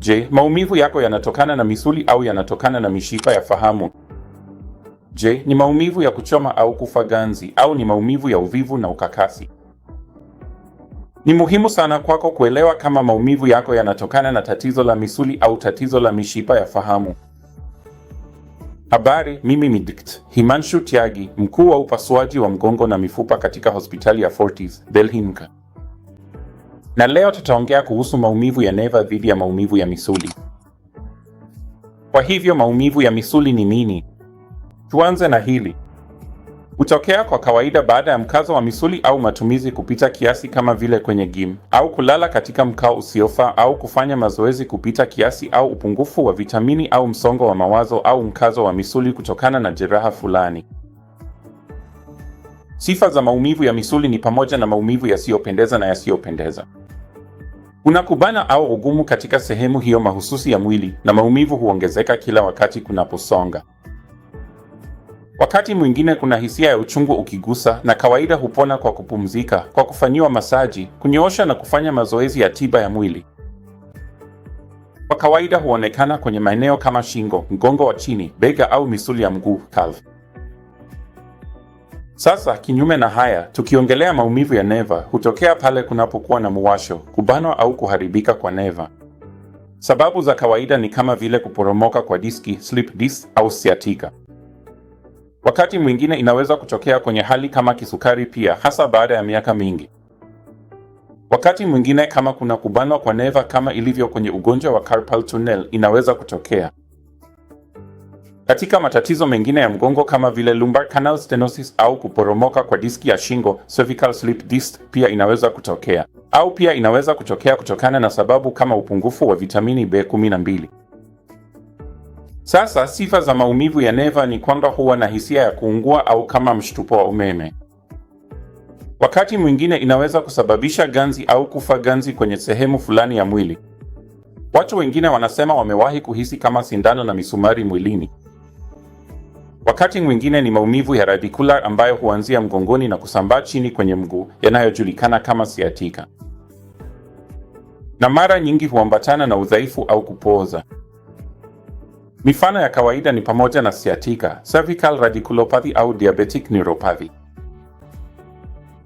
Je, maumivu yako yanatokana na misuli au yanatokana na mishipa ya fahamu? Je, ni maumivu ya kuchoma au kufa ganzi au ni maumivu ya uvivu na ukakasi? Ni muhimu sana kwako kuelewa kama maumivu yako yanatokana na tatizo la misuli au tatizo la mishipa ya fahamu. Habari, mimi ni Dkt. Himanshu Tyagi, mkuu wa upasuaji wa mgongo na mifupa katika hospitali ya Fortis, Delhi NCA. Na leo tutaongea kuhusu maumivu ya neva dhidi ya maumivu ya misuli. Kwa hivyo maumivu ya misuli ni nini? Tuanze na hili. Hutokea kwa kawaida baada ya mkazo wa misuli au matumizi kupita kiasi kama vile kwenye gym, au kulala katika mkao usiofaa au kufanya mazoezi kupita kiasi au upungufu wa vitamini au msongo wa mawazo au mkazo wa misuli kutokana na jeraha fulani. Sifa za maumivu ya misuli ni pamoja na maumivu yasiyopendeza na yasiyopendeza. Kuna kubana au ugumu katika sehemu hiyo mahususi ya mwili na maumivu huongezeka kila wakati kunaposonga. Wakati mwingine kuna hisia ya uchungu ukigusa na kawaida hupona kwa kupumzika, kwa kufanyiwa masaji, kunyoosha na kufanya mazoezi ya tiba ya mwili. Kwa kawaida huonekana kwenye maeneo kama shingo, mgongo wa chini, bega au misuli ya mguu, calf. Sasa kinyume na haya, tukiongelea maumivu ya neva, hutokea pale kunapokuwa na muwasho, kubanwa au kuharibika kwa neva. Sababu za kawaida ni kama vile kuporomoka kwa diski, slip disc au sciatica. Wakati mwingine inaweza kutokea kwenye hali kama kisukari pia, hasa baada ya miaka mingi. Wakati mwingine kama kuna kubanwa kwa neva kama ilivyo kwenye ugonjwa wa carpal tunnel inaweza kutokea. Katika matatizo mengine ya mgongo kama vile lumbar canal stenosis au kuporomoka kwa diski ya shingo, cervical slip disc pia inaweza kutokea. Au pia inaweza kutokea kutokana na sababu kama upungufu wa vitamini B12. Sasa sifa za maumivu ya neva ni kwamba huwa na hisia ya kuungua au kama mshtupo wa umeme. Wakati mwingine inaweza kusababisha ganzi au kufa ganzi kwenye sehemu fulani ya mwili. Watu wengine wanasema wamewahi kuhisi kama sindano na misumari mwilini. Wakati mwingine ni maumivu ya radicular ambayo huanzia mgongoni na kusambaa chini kwenye mguu, yanayojulikana kama sciatica. Na mara nyingi huambatana na udhaifu au kupooza. Mifano ya kawaida ni pamoja na sciatica, cervical radiculopathy au diabetic neuropathy.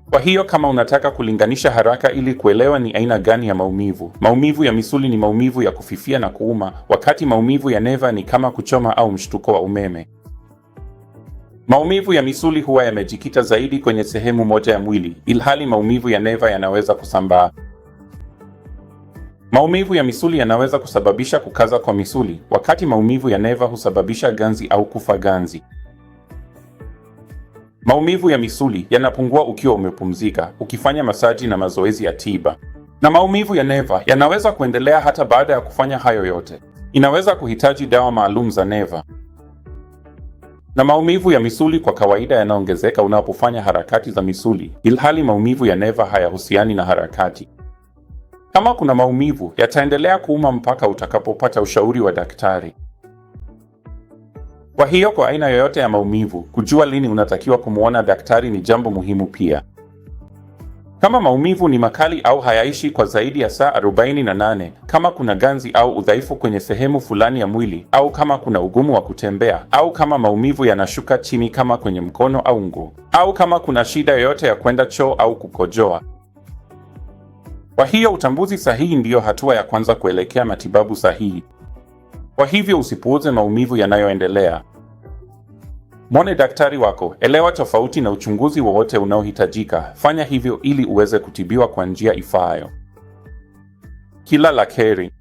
Kwa hiyo kama unataka kulinganisha haraka ili kuelewa ni aina gani ya maumivu ya misuli ni maumivu ya kufifia na kuuma, wakati maumivu ya neva ni kama kuchoma au mshtuko wa umeme. Maumivu ya misuli huwa yamejikita zaidi kwenye sehemu moja ya mwili, ilhali maumivu ya neva yanaweza kusambaa. Maumivu ya misuli yanaweza kusababisha kukaza kwa misuli, wakati maumivu ya neva husababisha ganzi au kufa ganzi. Maumivu ya misuli yanapungua ukiwa umepumzika, ukifanya masaji na mazoezi ya tiba. Na maumivu ya neva yanaweza kuendelea hata baada ya kufanya hayo yote. Inaweza kuhitaji dawa maalum za neva. Na maumivu ya misuli kwa kawaida yanaongezeka unapofanya harakati za misuli, ilhali maumivu ya neva hayahusiani na harakati. Kama kuna maumivu, yataendelea kuuma mpaka utakapopata ushauri wa daktari. Kwa hiyo kwa aina yoyote ya maumivu, kujua lini unatakiwa kumuona daktari ni jambo muhimu pia. Kama maumivu ni makali au hayaishi kwa zaidi ya saa 48, kama kuna ganzi au udhaifu kwenye sehemu fulani ya mwili, au kama kuna ugumu wa kutembea, au kama maumivu yanashuka chini kama kwenye mkono au mguu, au kama kuna shida yoyote ya kwenda choo au kukojoa. Kwa hiyo utambuzi sahihi ndiyo hatua ya kwanza kuelekea matibabu sahihi. Kwa hivyo usipuuze maumivu yanayoendelea. Mwone daktari wako, elewa tofauti na uchunguzi wowote unaohitajika. Fanya hivyo ili uweze kutibiwa kwa njia ifaayo. Kila la kheri.